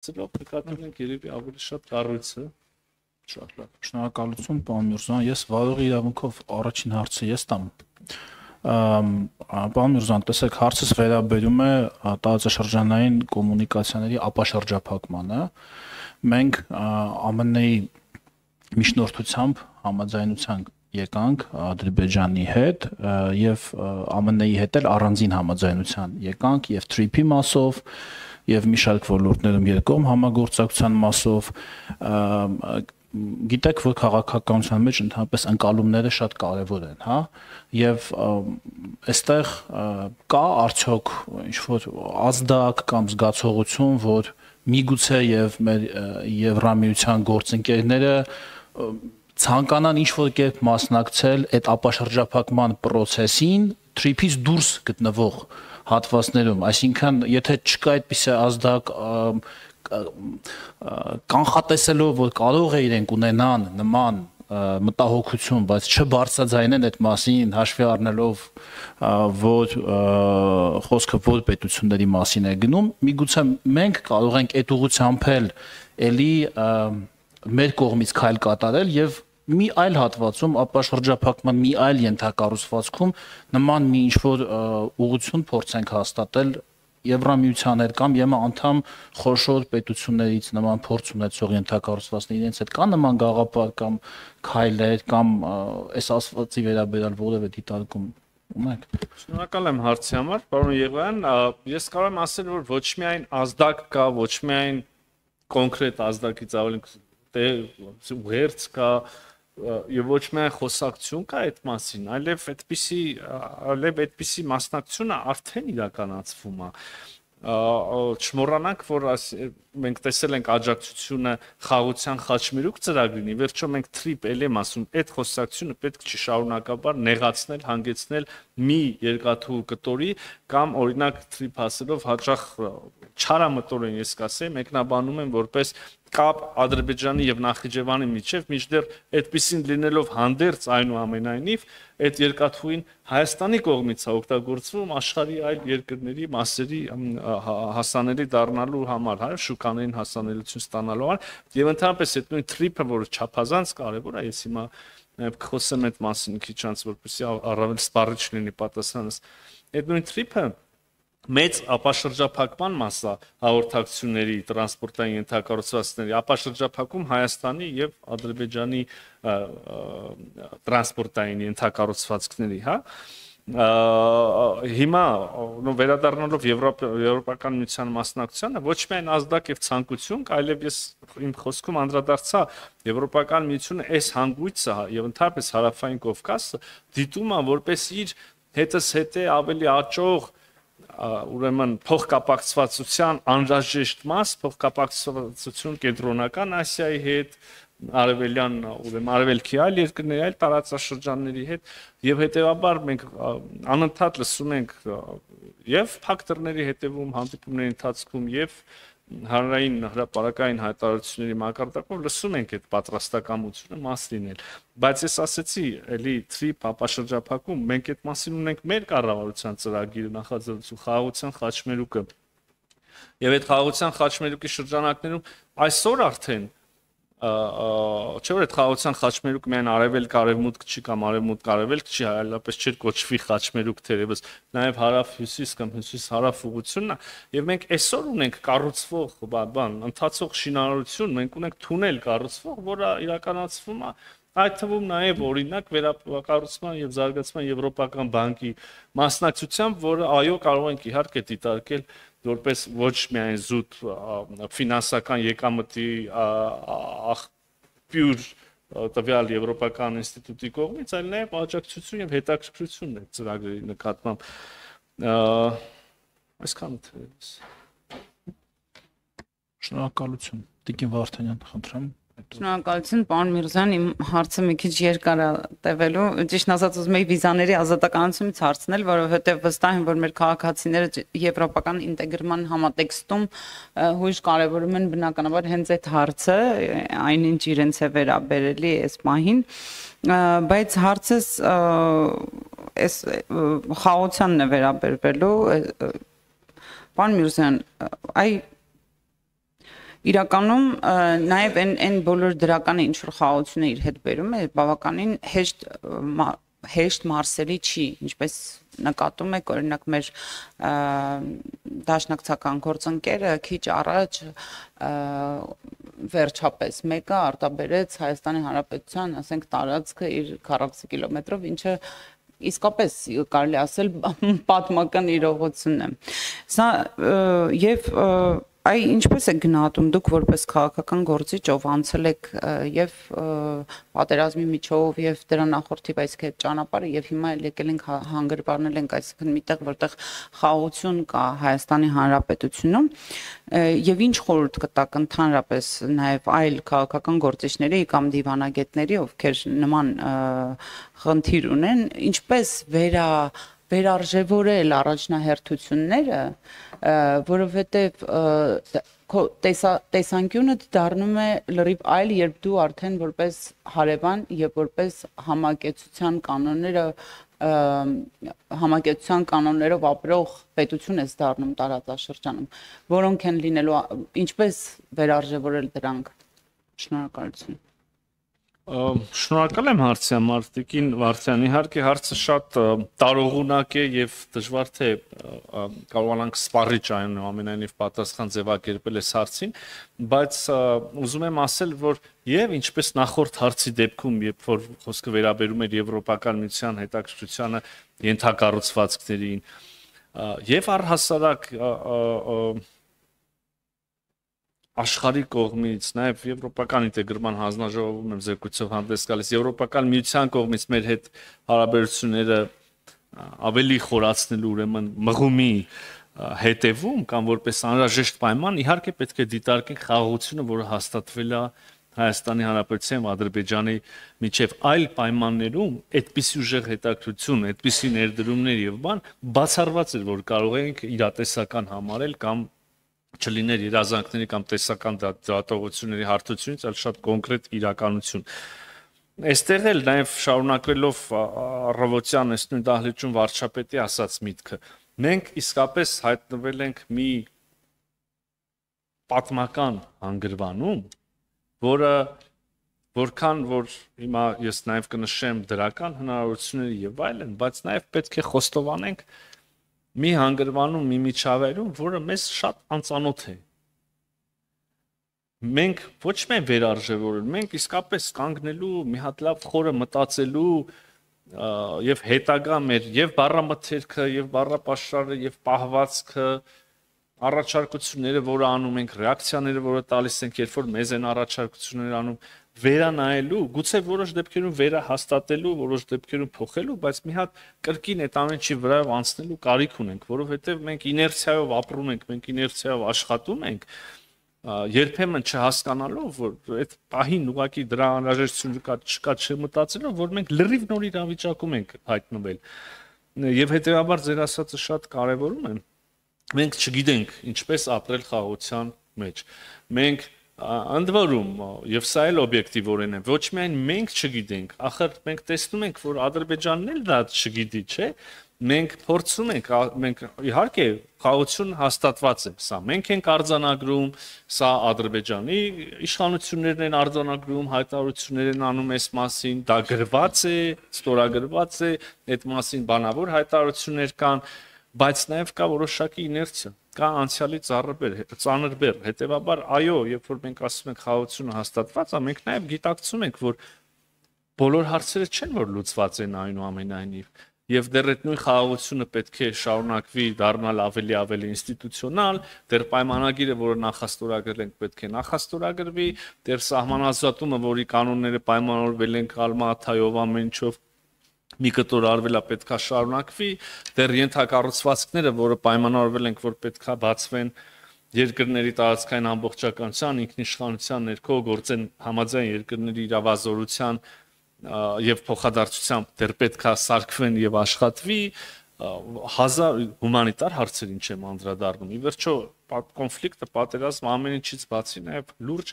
Սրով նկատել ենք երևի ավելի շատ կառույցը, շատ լավ։ Շնորհակալություն, պարոն Միրզյան, ես վարողի իրավունքով առաջին հարցը ես տամ։ Պարոն Միրզյան, տեսեք, հարցս վերաբերում է տարածաշրջանային կոմունիկացիաների ապաշրջափակմանը։ Մենք ԱՄՆ-ի միջնորդությամբ համաձայնության եկանք Ադրբեջանի հետ եւ ԱՄՆ-ի հետ էլ առանձին համաձայնության եկանք եւ TRIP-ի մասով եւ մի շարք ոլորտներում երկկողմ համագործակցության մասով գիտեք, որ քաղաքականության մեջ ընդհանրապես ընկալումները շատ կարեւոր են, հա, եւ այստեղ կա արդյոք ինչ-որ ազդակ կամ զգացողություն, որ միգուցե եւ մեր Եվրամիության գործընկերները ցանկանան ինչ-որ կերպ մասնակցել այդ ապաշրջափակման process-ին TRIP-ից դուրս գտնվող հատվածներում, այսինքն եթե չկա այդպիսի ազդակ կանխատեսելով, որ կարող է իրենք ունենան նման մտահոգություն, բայց չբարձրաձայնեն այդ մասին հաշվի առնելով, որ խոսքը որ պետությունների մասին է գնում, միգուցե մենք կարող ենք այդ ուղղությամբ էլի մեր կողմից քայլ կատարել եւ մի այլ հատվածում ապաշրջափակման մի այլ ենթակառուցվածքում նման մի ինչ-որ ուղղություն փորձենք հաստատել Եվրամիության հետ կամ ԵՄ անդամ խոշոր պետություններից նման փորձ ունեցող ենթակառուցվածքներ իրենց հետ կան նման գաղափար կամ քայլեր կամ այս ասվածի վերաբերյալ որևէ դիտարկում ունեք։ Շնորհակալ եմ հարցի համար, պարոն Եղոյան, ես կարող եմ ասել, որ ոչ միայն ազդակ կա, ոչ միայն կոնկրետ ազդակից ավելի ուղերձ կա եւ ոչ միայն խոսակցություն կա այդ մասին, այլև այդպիսի մասնակցությունը արդեն իրականացվում է։ Չմոռանանք, որ մենք տեսել ենք աջակցությունը խաղաղության խաչմերուկ ծրագրին, վերջո մենք TRIP էլ եմ ասում, այդ խոսակցությունը պետք չի շարունակաբար նեղացնել, հանգեցնել մի երկաթուղու կտորի կամ օրինակ TRIP ասելով հաճախ չարամտորեն ես կասեի, մեկնաբանում են որպես կապ Ադրբեջանի եւ Նախիջևանի միջև, մինչդեռ այդպեսին լինելով հանդերձ այնուամենայնիվ այդ երկաթուղին Հայաստանի կողմից է օգտագործվում աշխարհի այլ երկրների մասերի հասանելի դառնալու համար, հա, շուկաներին հասանելիություն ստանալու համար եւ ընդհանրապես այդ նույն TRIP-ը, որը չափազանց կարեւոր է, ես հիմա նաեւ կխոսեմ այդ մասին քիչ անց, որպեսզի առավել սպառիչ լինի պատասխանս, այդ նույն TRIP-ը մեծ ապաշրջափակման մասը հաղորդակցությունների տրանսպորտային ենթակառուցվածքների ապաշրջափակում Հայաստանի եւ Ադրբեջանի տրանսպորտային ենթակառուցվածքների, հա, հիմա վերադառնալով Եվրոպական միության մասնակցությանը ոչ միայն ազդակ եւ ցանկություն, այլև ես իմ խոսքում անդրադարձա Եվրոպական միությունը այս հանգույցը եւ ընդհանրապես Հարավային Կովկասը դիտում է որպես իր հետը ավելի աճող ուրեմն փոխկապակցվածության անհրաժեշտ մաս, փոխկապակցվածություն կենտրոնական Ասիայի հետ, արևելյան, ուրեմն արևելքի այլ երկրների, այլ տարածաշրջանների հետ եւ հետեւաբար մենք անընդհատ լսում ենք եւ ֆակտորների հետևում հանդիպումների ընթացքում եւ հանրային հրապարակային հայտարարությունների մակարդակով լսում ենք այդ պատրաստակամությունը մաս լինել, բայց ես ասացի, էլի TRIP ապաշրջափակում մենք այդ մասին ունենք մեր կառավարության ծրագիրը նախաձեռնություն խաղաղության խաչմերուկը եւ այդ խաղաղության խաչմերուկի շրջանակներում այսօր արդեն չէ՞ որ այդ խաղաղության խաչմերուկը միայն արևելք-արևմուտք չի կամ արևմուտք-արևելք չի, այլապես չէր կոչվի խաչմերուկ թերևս, նաև հարավ-հյուսիս կամ հյուսիս-հարավ ուղղությունն է, եւ մենք այսօր ունենք կառուցվող բան, ընթացող շինարարություն, մենք ունենք թունել կառուցվող, որը իրականացվում է այդ թվում նաև օրինակ վերակառուցման եւ զարգացման եվրոպական բանկի մասնակցությամբ, որը այո կարող ենք իհարկե դիտարկել որպես ոչ միայն զուտ ֆինանսական եկամտի աղբյուր տվյալ եվրոպական ինստիտուտի կողմից, այլ նաև աջակցություն եւ հետաքրքրություն է ծրագրերի նկատմամբ։ Այսքանը թերևս։ Շնորհակալություն։ Տիկին Վարդանյան, խնդրեմ։ Շնորհակալություն, պարոն Միրզյան, իմ հարցը մի քիչ երկար է տևելու, ճիշտ ասած ուզում եի վիզաների ազատականությունից հարցնել, որովհետև վստահ եմ, որ մեր քաղաքացիները եվրոպական ինտեգրման համատեքստում հույժ կարևորում են բնականաբար հենց այդ հարցը, այնինչ իրենց է վերաբերելի այս պահին, բայց հարցս այս խաղաղությանն է վերաբերվելու, պարոն Միրզյան, Իրականում նաև այն բոլոր դրականը ինչ որ խաղաղությունը իր հետ բերում է, բավականին հեշտ մարսելի չի, ինչպես նկատում եք, օրինակ մեր դաշնակցական գործընկերը քիչ առաջ վերջապես մեկը արտաբերեց Հայաստանի Հանրապետության, ասենք, տարածքը իր քառակուսի կիլոմետրով, ինչը իսկապես կարելի ասել պատմական իրողություն է։ Սա եւ Այ ինչպես եք գնահատում դուք որպես քաղաքական գործիչ, ով անցել եք եւ պատերազմի միջով եւ դրա նախորդիվ այս հետ ճանապարհը եւ հիմա եկել ենք հանգրվարնել ենք այսինքն միտեղ որտեղ խաղաղություն կա Հայաստանի Հանրապետությունում եւ ինչ խորհուրդ կտաք ընդհանրապես նաեւ այլ քաղաքական գործիչների կամ դիվանագետների, ովքեր նման խնդիր ունեն, ինչպես վերարժևորել առաջնահերթությունները, որովհետև տեսանկյունը դառնում է լրիվ այլ, երբ դու արդեն որպես հարևան եւ որպես համակեցության կանոններով ապրող պետություն ես դառնում տարածաշրջանում, որոնք են լինելու, ինչպես վերարժևորել դրանք։ Շնորհակալություն։ Շնորհակալ եմ հարցի համար, Տիկին Վարդյան, իհարկե հարցը շատ տարողունակ է եւ դժվար թե կարողանանք սպառիչ այնուամենայնիվ պատասխան ձևակերպել այս հարցին, բայց ուզում եմ ասել, որ եւ ինչպես նախորդ հարցի դեպքում, երբ որ խոսքը վերաբերում էր Եվրոպական միության հետաքրքրությանը ենթակառուցվածքներին, եւ առհասարակ աշխարհի կողմից, նաև եվրոպական ինտեգրման հանձնաժողովում եմ զեկույցով հանդես գալիս, եվրոպական միության կողմից մեր հետ հարաբերությունները ավելի խորացնելու ուրեմն մղումի հետևում կամ որպես անհրաժեշտ պայման, իհարկե պետք է դիտարկենք խաղաղությունը, որը հաստատվել է Հայաստանի Հանրապետության եւ Ադրբեջանի միջև այլ պայմաններում, այդպիսի ուժեղ հետաքրքրություն, այդպիսի ներդրումներ եւ բան բացառված էր, որ կարող ենք իրատեսական համարել կամ չլիներ երազանքների կամ տեսական դատողությունների հարթությունից, այլ շատ կոնկրետ իրականություն։ Այստեղ էլ նաև շարունակվելով Առավոտյան այս նույն դահլիճում վարչապետի ասած միտքը, մենք իսկապես հայտնվել ենք մի պատմական հանգրվանում, որը որքան որ հիմա ես նաև կնշեմ դրական հնարավորությունների եւ այլն, բայց նաև պետք է խոստովանենք մի հանգրվանում, մի միջավայրում, որը մեզ շատ անծանոթ է։ Մենք ոչ միայն վերարժևորել, մենք իսկապես կանգնելու, մի հատ լավ խորը մտածելու եւ հետագա մեր եւ բառամթերքը, եւ բառապաշարը, եւ պահվածքը, առաջարկությունները, որը անում ենք, ռեակցիաները, որը տալիս ենք, երբ որ մեզ են առաջարկություններ անում, վերանայելու, գուցե որոշ դեպքերում վերահաստատելու, որոշ դեպքերում փոխելու, բայց մի հատ կրկին այդ ամենի վրայով անցնելու կարիք ունենք, որովհետև մենք իներցիայով ապրում ենք, մենք իներցիայով աշխատում ենք, երբեմն չհասկանալով, որ այդ պահին ուղղակի դրա անհրաժեշտություն չկա չմտածելով, որ մենք լրիվ նոր իրավիճակում ենք հայտնվել։ Եվ հետեւաբար ձեր ասածը շատ կարևորում եմ։ Մենք չգիտենք ինչպես ապրել խաղաղության մեջ։ Մենք ընդ որում եւ սա էլ օբյեկտիվորեն է, ոչ միայն մենք չգիտենք, ախր մենք տեսնում ենք, որ Ադրբեջանն էլ դա չգիտի, չէ՞։ Մենք փորձում ենք, մենք իհարկե խաղաղություն հաստատված է, սա մենք ենք արձանագրում, սա Ադրբեջանի իշխանություններն են արձանագրում, հայտարարություններ են անում այս մասին, դա գրված է, ստորագրված է, այդ մասին բանավոր հայտարարություններ կան, բայց նաև կա որոշակի իներցիա, կա անցյալի ծանր բեռ, հետեւաբար այո, երբ որ մենք ասում ենք խաղաղությունը հաստատված է, մենք նաև գիտակցում ենք, որ բոլոր հարցերը չեն որ լուծված են այնուամենայնիվ, եւ դեռ այդ նույն խաղաղությունը պետք է շարունակվի դառնալ ավելի ինստիտուցիոնալ, դեռ պայմանագիրը, որը նախաստորագրել ենք, պետք է նախաստորագրվի, դեռ սահմանազատումը, որի կանոնները պայմանավորվել են Ալմատայով ամեն ինչով մի կտոր արվել է պետքա շարունակվի, դեռ ենթակառուցվածքները, որը պայմանավորվել ենք, որ պետքա բացվեն երկրների տարածքային ամբողջականության, ինքնիշխանության ներքո գործեն համաձայն երկրների իրավազորության եւ փոխադարձությամբ դեռ պետքա սարքվեն եւ աշխատվի, հազար հումանիտար հարցեր ինչ եմ անդրադառնում։ Ի վերջո կոնֆլիկտը, պատերազմը ամեն ինչից բացի նաեւ լուրջ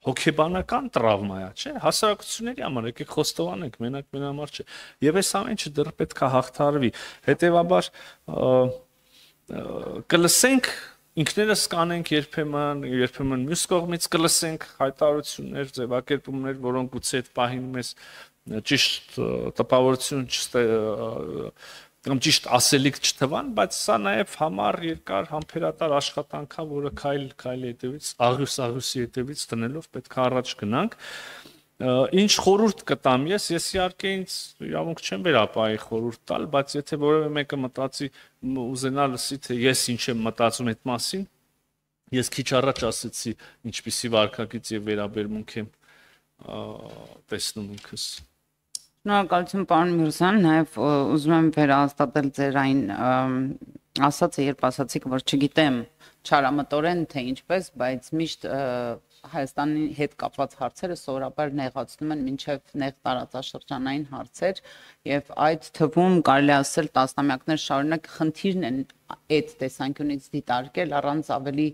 հոգեբանական տրավմա է, չէ՞, հասարակությունների համար, եկեք խոստովանենք, մենակ մեր համար չէ։ Եվ այս ամեն ինչը դեռ պետք է հաղթարվի։ Հետևաբար կլսենք ինքներս կանենք երբեմն մյուս կողմից կլսենք հայտարարություններ, ձևակերպումներ, որոնք գուցե այդ պահին մեզ ճիշտ տպավորություն կամ ճիշտ ասելիք չթվան, բայց սա նաև համառ երկար համբերատար աշխատանք է, որը քայլ հետևից, աղյուսի հետևից տնելով պետք է առաջ գնանք։ Ինչ խորհուրդ կտամ ես իհարկե ինձ իրավունք չեմ վերապահի խորհուրդ տալ, բայց եթե որևէ մեկը մտածի ուզենա լսի, թե ես ինչ եմ մտածում այդ մասին, ես քիչ առաջ ասեցի ինչպիսի վարքագիծ եւ վերաբերմունք եմ տեսնում ինքս։ Շնորհակալություն պարոն Միրզյան, նաև ուզում եմ վերահաստատել ձեր այն ասածը, երբ ասացիք, որ չգիտեմ չարամտորեն թե ինչպես, բայց միշտ Հայաստանի հետ կապված հարցերը սովորաբար նեղացնում են մինչև նեղ տարածաշրջանային հարցեր եւ այդ թվում կարելի ասել տասնամյակներ շարունակ խնդիրն են այդ տեսանկյունից դիտարկել առանց ավելի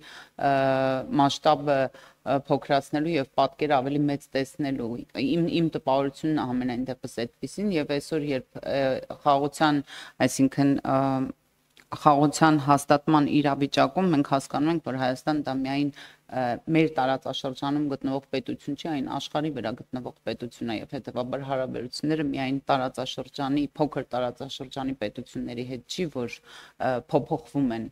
մասշտաբը փոքրացնելու եւ պատկերը ավելի մեծ տեսնելու իմ տպավորությունն ամենայն դեպս այդպեսին եւ այսօր երբ խաղաղության, այսինքն խաղաղության հաստատման իրավիճակում մենք հասկանում ենք, որ Հայաստանը դա միայն մեր տարածաշրջանում գտնվող պետություն չի, այն աշխարհի վրա գտնվող պետություն է եւ հետեւաբար հարաբերությունները միայն տարածաշրջանի փոքր տարածաշրջանի պետությունների հետ չի, որ փոփոխվում են։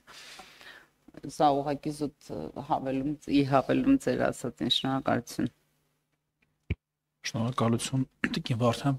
Սա ուղղակի զուտ հավելում ձեր ասածին, շնորհակալություն։ Շնորհակալություն, Տիկին Վարդան։